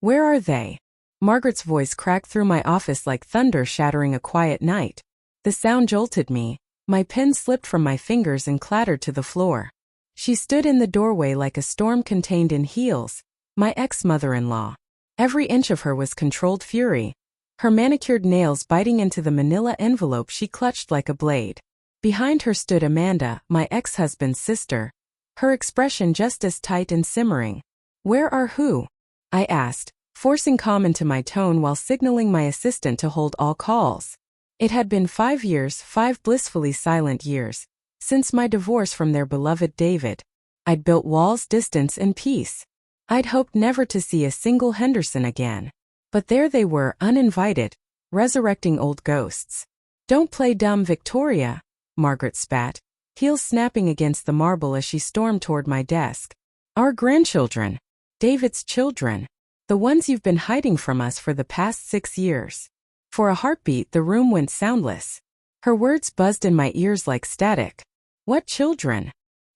Where are they? Margaret's voice cracked through my office like thunder shattering a quiet night. The sound jolted me. My pen slipped from my fingers and clattered to the floor. She stood in the doorway like a storm contained in heels, my ex-mother-in-law. Every inch of her was controlled fury, her manicured nails biting into the manila envelope she clutched like a blade. Behind her stood Amanda, my ex-husband's sister, her expression just as tight and simmering. Where are who? I asked, forcing calm into my tone while signaling my assistant to hold all calls. It had been 5 years, 5 blissfully silent years, since my divorce from their beloved David. I'd built walls, distance, and peace. I'd hoped never to see a single Henderson again. But there they were, uninvited, resurrecting old ghosts. Don't play dumb, Victoria, Margaret spat, heels snapping against the marble as she stormed toward my desk. Our grandchildren. David's children. The ones you've been hiding from us for the past 6 years. For a heartbeat, the room went soundless. Her words buzzed in my ears like static. What children?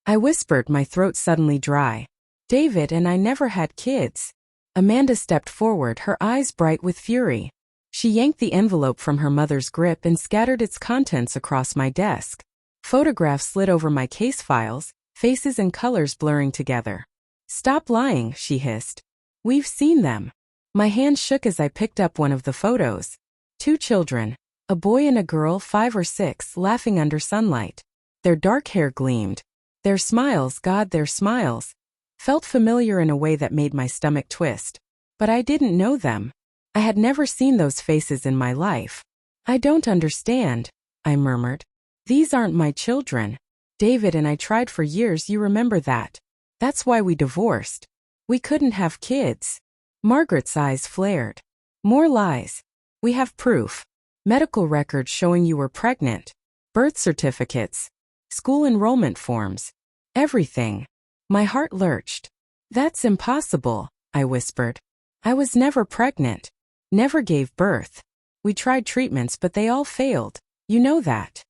I whispered, my throat suddenly dry. David and I never had kids. Amanda stepped forward, her eyes bright with fury. She yanked the envelope from her mother's grip and scattered its contents across my desk. Photographs slid over my case files, faces and colors blurring together. Stop lying, she hissed. We've seen them. My hand shook as I picked up one of the photos. 2 children, a boy and a girl 5 or 6, laughing under sunlight. Their dark hair gleamed. Their smiles, God, their smiles, felt familiar in a way that made my stomach twist. But I didn't know them. I had never seen those faces in my life. I don't understand, I murmured. These aren't my children. David and I tried for years, you remember that. That's why we divorced. We couldn't have kids. Margaret's eyes flared. More lies. We have proof. Medical records showing you were pregnant. Birth certificates. School enrollment forms. Everything. My heart lurched. That's impossible, I whispered. I was never pregnant. Never gave birth. We tried treatments but they all failed. You know that.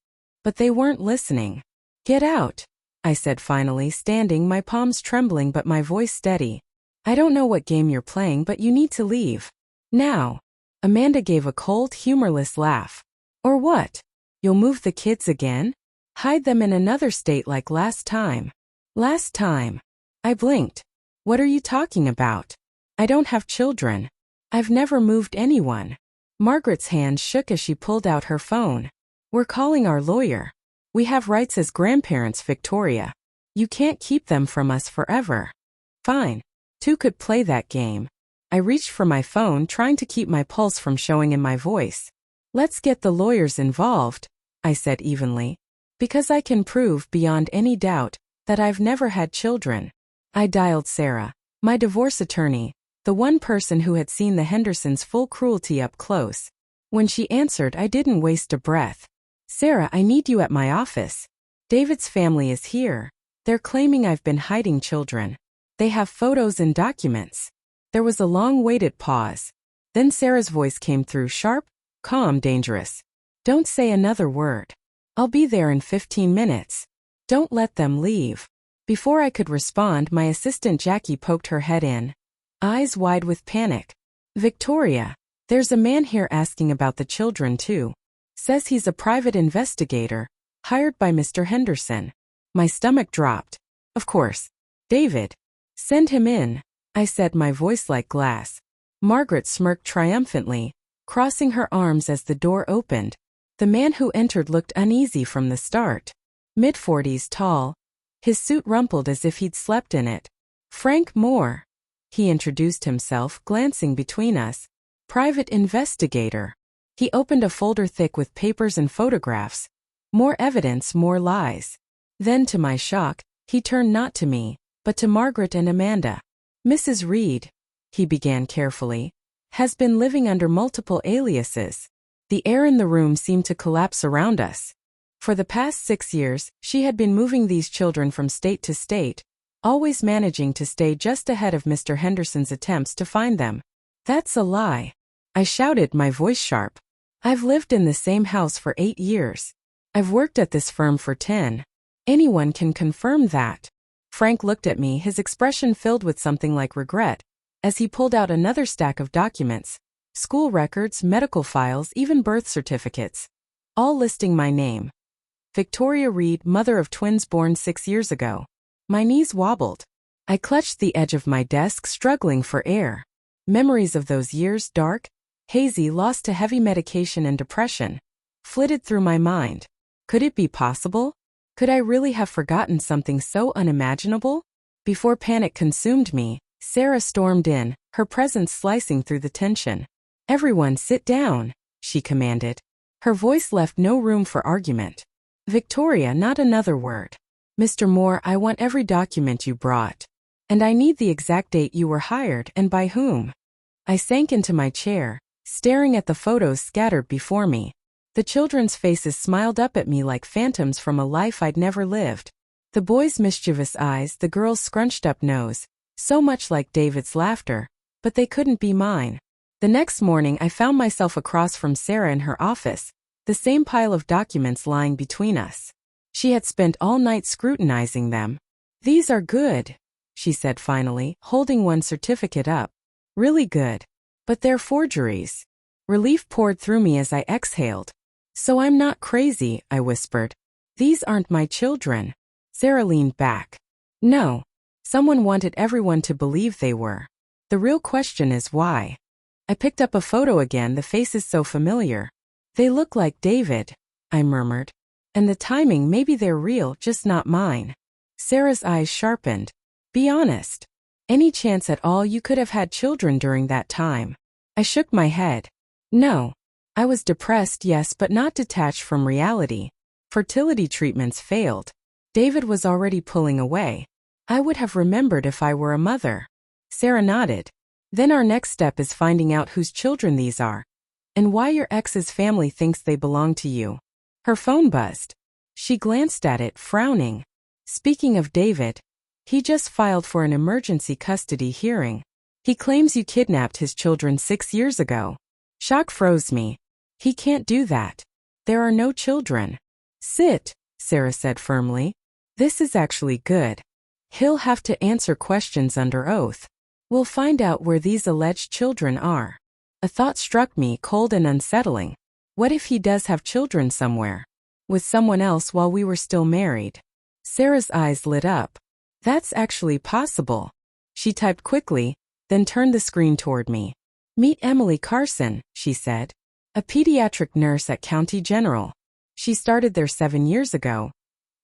But they weren't listening. Get out, I said finally, standing, my palms trembling but my voice steady. I don't know what game you're playing but you need to leave. Now. Amanda gave a cold, humorless laugh. Or what? You'll move the kids again? Hide them in another state like last time. Last time. I blinked. What are you talking about? I don't have children. I've never moved anyone. Margaret's hand shook as she pulled out her phone. We're calling our lawyer. We have rights as grandparents, Victoria. You can't keep them from us forever. Fine. 2 could play that game. I reached for my phone, trying to keep my pulse from showing in my voice. Let's get the lawyers involved, I said evenly. Because I can prove beyond any doubt that I've never had children. I dialed Sarah, my divorce attorney, the one person who had seen the Hendersons' full cruelty up close. When she answered, I didn't waste a breath. Sarah, I need you at my office. David's family is here. They're claiming I've been hiding children. They have photos and documents. There was a long-waited pause. Then Sarah's voice came through, sharp, calm, dangerous. Don't say another word. I'll be there in 15 minutes. Don't let them leave. Before I could respond, my assistant Jackie poked her head in, eyes wide with panic. Victoria, there's a man here asking about the children too. Says he's a private investigator, hired by Mr. Henderson. My stomach dropped. Of course. David. Send him in, I said, my voice like glass. Margaret smirked triumphantly, crossing her arms as the door opened. The man who entered looked uneasy from the start. Mid-40s tall. His suit rumpled as if he'd slept in it. Frank Moore. He introduced himself, glancing between us. Private investigator. He opened a folder thick with papers and photographs. More evidence, more lies. Then, to my shock, he turned not to me, but to Margaret and Amanda. Mrs. Reed, he began carefully, has been living under multiple aliases. The air in the room seemed to collapse around us. For the past 6 years, she had been moving these children from state to state, always managing to stay just ahead of Mr. Henderson's attempts to find them. That's a lie. I shouted, my voice sharp. I've lived in the same house for 8 years. I've worked at this firm for 10. Anyone can confirm that. Frank looked at me, his expression filled with something like regret. as he pulled out another stack of documents, school records, medical files, even birth certificates, all listing my name. Victoria Reed, mother of twins born 6 years ago. My knees wobbled. I clutched the edge of my desk, struggling for air. Memories of those years, dark, hazy, lost to heavy medication and depression, flitted through my mind. Could it be possible? Could I really have forgotten something so unimaginable? Before panic consumed me, Sarah stormed in, her presence slicing through the tension. "Everyone sit down," she commanded. Her voice left no room for argument. "Victoria, not another word. Mr. Moore, I want every document you brought. And I need the exact date you were hired and by whom." I sank into my chair, staring at the photos scattered before me. The children's faces smiled up at me like phantoms from a life I'd never lived. The boys' mischievous eyes, the girls' scrunched-up nose, so much like David's laughter, but they couldn't be mine. The next morning I found myself across from Sarah in her office, the same pile of documents lying between us. She had spent all night scrutinizing them. "These are good," she said finally, holding one certificate up. "Really good. But they're forgeries." Relief poured through me as I exhaled. "So I'm not crazy," I whispered. "These aren't my children." Sarah leaned back. "No. Someone wanted everyone to believe they were. The real question is why." I picked up a photo again, the faces so familiar. "They look like David," I murmured. "And the timing, maybe they're real, just not mine." Sarah's eyes sharpened. "Be honest. Any chance at all you could have had children during that time?" I shook my head. "No. I was depressed, yes, but not detached from reality. Fertility treatments failed. David was already pulling away. I would have remembered if I were a mother." Sarah nodded. "Then our next step is finding out whose children these are, and why your ex's family thinks they belong to you." Her phone buzzed. She glanced at it, frowning. "Speaking of David, he just filed for an emergency custody hearing. He claims you kidnapped his children 6 years ago." Shock froze me. "He can't do that. There are no children." "Sit," Sarah said firmly. "This is actually good. He'll have to answer questions under oath. We'll find out where these alleged children are." A thought struck me, cold and unsettling. What if he does have children somewhere? With someone else while we were still married? Sarah's eyes lit up. "That's actually possible." She typed quickly, then turned the screen toward me. "Meet Emily Carson," she said. "A pediatric nurse at County General. She started there 7 years ago.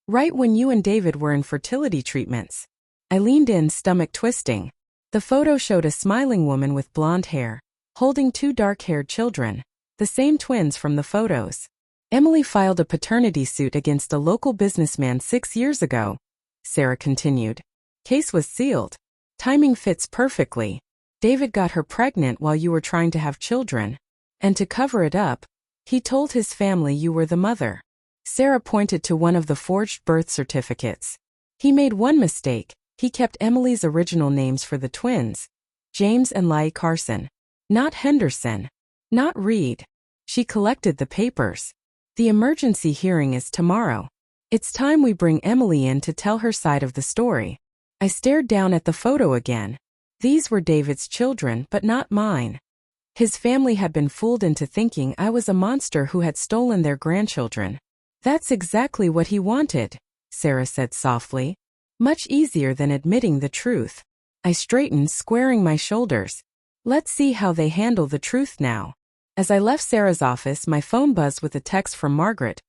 Right when you and David were in fertility treatments." I leaned in, stomach twisting. The photo showed a smiling woman with blonde hair, holding 2 dark-haired children, the same twins from the photos. "Emily filed a paternity suit against a local businessman 6 years ago," Sarah continued. "Case was sealed. Timing fits perfectly. David got her pregnant while you were trying to have children. And to cover it up, he told his family you were the mother." Sarah pointed to one of the forged birth certificates. "He made one mistake. He kept Emily's original names for the twins, James and Lai Carson. Not Henderson. Not Reed." She collected the papers. "The emergency hearing is tomorrow. It's time we bring Emily in to tell her side of the story." I stared down at the photo again. These were David's children, but not mine. His family had been fooled into thinking I was a monster who had stolen their grandchildren. "That's exactly what he wanted," Sarah said softly. "Much easier than admitting the truth." I straightened, squaring my shoulders. Let's see how they handle the truth now. As I left Sarah's office, my phone buzzed with a text from Margaret.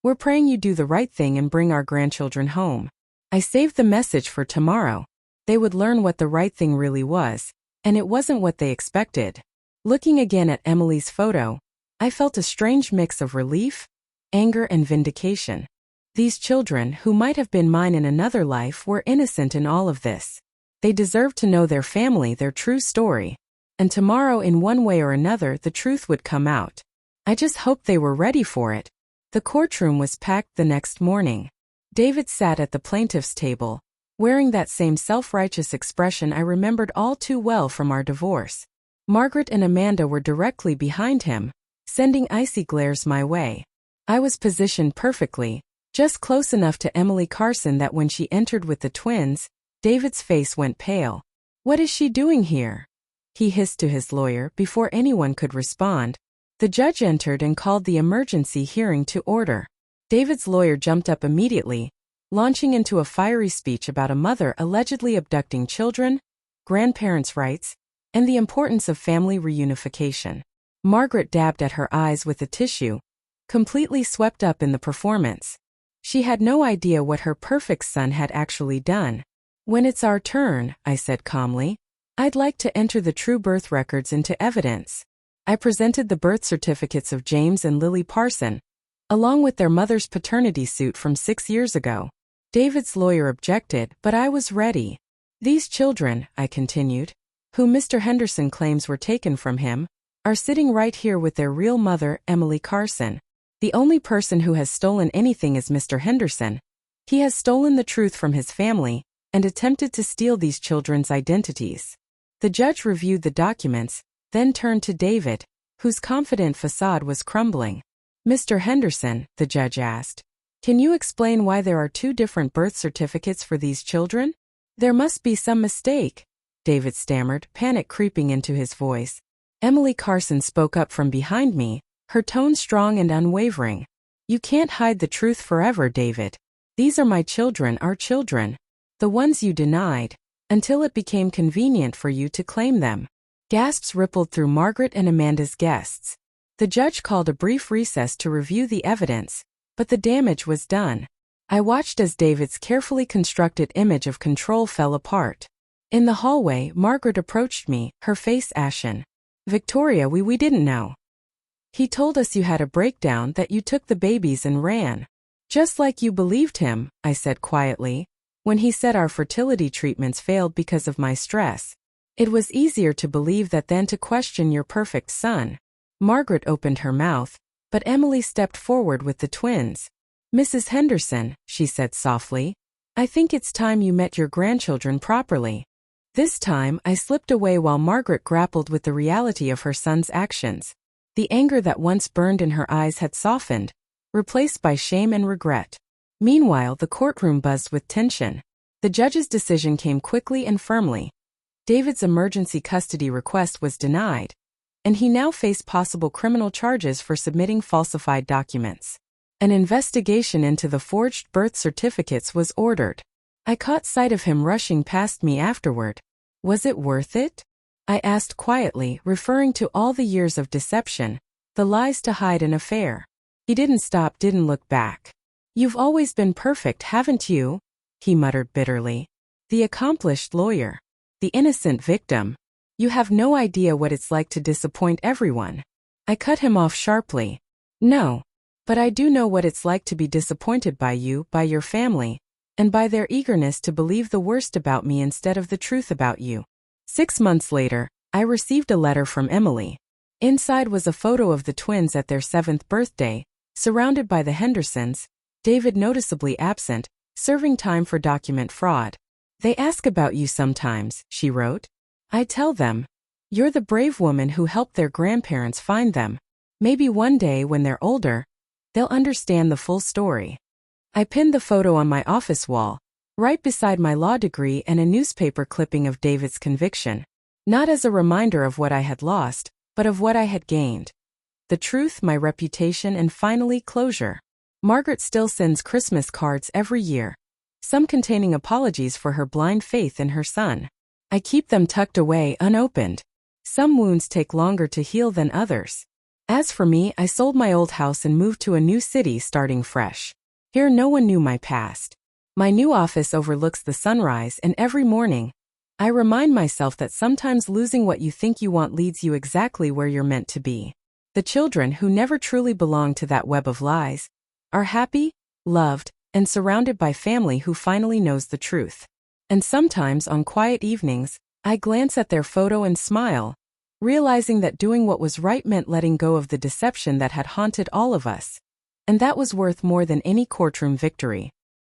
"We're praying you do the right thing and bring our grandchildren home." I saved the message for tomorrow. They would learn what the right thing really was, and it wasn't what they expected. Looking again at Emily's photo, I felt a strange mix of relief, anger, and vindication. These children, who might have been mine in another life, were innocent in all of this. They deserved to know their family, their true story. And tomorrow, in one way or another, the truth would come out. I just hoped they were ready for it. The courtroom was packed the next morning. David sat at the plaintiff's table, wearing that same self-righteous expression I remembered all too well from our divorce. Margaret and Amanda were directly behind him, sending icy glares my way. I was positioned perfectly, just close enough to Emily Carson that when she entered with the twins, David's face went pale. "What is she doing here?" he hissed to his lawyer before anyone could respond. The judge entered and called the emergency hearing to order. David's lawyer jumped up immediately, launching into a fiery speech about a mother allegedly abducting children, grandparents' rights, and the importance of family reunification. Margaret dabbed at her eyes with a tissue, completely swept up in the performance. She had no idea what her perfect son had actually done. "When it's our turn," I said calmly, "I'd like to enter the true birth records into evidence." I presented the birth certificates of James and Lily Parson, along with their mother's paternity suit from 6 years ago. David's lawyer objected, but I was ready. "These children," I continued, "who Mr. Henderson claims were taken from him, are sitting right here with their real mother, Emily Carson. The only person who has stolen anything is Mr. Henderson. He has stolen the truth from his family and attempted to steal these children's identities." The judge reviewed the documents, then turned to David, whose confident facade was crumbling. "Mr. Henderson," the judge asked, "can you explain why there are 2 different birth certificates for these children?" "There must be some mistake," David stammered, panic creeping into his voice. Emily Carson spoke up from behind me, her tone strong and unwavering. "You can't hide the truth forever, David. These are my children, our children. The ones you denied, until it became convenient for you to claim them." Gasps rippled through Margaret and Amanda's guests. The judge called a brief recess to review the evidence, but the damage was done. I watched as David's carefully constructed image of control fell apart. In the hallway, Margaret approached me, her face ashen. "Victoria, we didn't know. He told us you had a breakdown, that you took the babies and ran." "Just like you believed him," I said quietly, "when he said our fertility treatments failed because of my stress. It was easier to believe that than to question your perfect son." Margaret opened her mouth, but Emily stepped forward with the twins. "Mrs. Henderson," she said softly, "I think it's time you met your grandchildren properly." This time, I slipped away while Margaret grappled with the reality of her son's actions. The anger that once burned in her eyes had softened, replaced by shame and regret. Meanwhile, the courtroom buzzed with tension. The judge's decision came quickly and firmly. David's emergency custody request was denied, and he now faced possible criminal charges for submitting falsified documents. An investigation into the forged birth certificates was ordered. I caught sight of him rushing past me afterward. "Was it worth it?" I asked quietly, referring to all the years of deception, the lies to hide an affair. He didn't stop, didn't look back. "You've always been perfect, haven't you?" he muttered bitterly. "The accomplished lawyer. The innocent victim. You have no idea what it's like to disappoint everyone." I cut him off sharply. "No. But I do know what it's like to be disappointed by you, by your family, and by their eagerness to believe the worst about me instead of the truth about you." 6 months later, I received a letter from Emily. Inside was a photo of the twins at their 7th birthday, surrounded by the Hendersons, David noticeably absent, serving time for document fraud. "They ask about you sometimes," she wrote. "I tell them, you're the brave woman who helped their grandparents find them. Maybe one day when they're older, they'll understand the full story." I pinned the photo on my office wall, right beside my law degree and a newspaper clipping of David's conviction. Not as a reminder of what I had lost, but of what I had gained. The truth, my reputation, and finally closure. Margaret still sends Christmas cards every year, some containing apologies for her blind faith in her son. I keep them tucked away, unopened. Some wounds take longer to heal than others. As for me, I sold my old house and moved to a new city, starting fresh. Here no one knew my past. My new office overlooks the sunrise, and every morning, I remind myself that sometimes losing what you think you want leads you exactly where you're meant to be. The children, who never truly belong to that web of lies, are happy, loved, and surrounded by family who finally knows the truth. And sometimes, on quiet evenings, I glance at their photo and smile, realizing that doing what was right meant letting go of the deception that had haunted all of us. And that was worth more than any courtroom victory.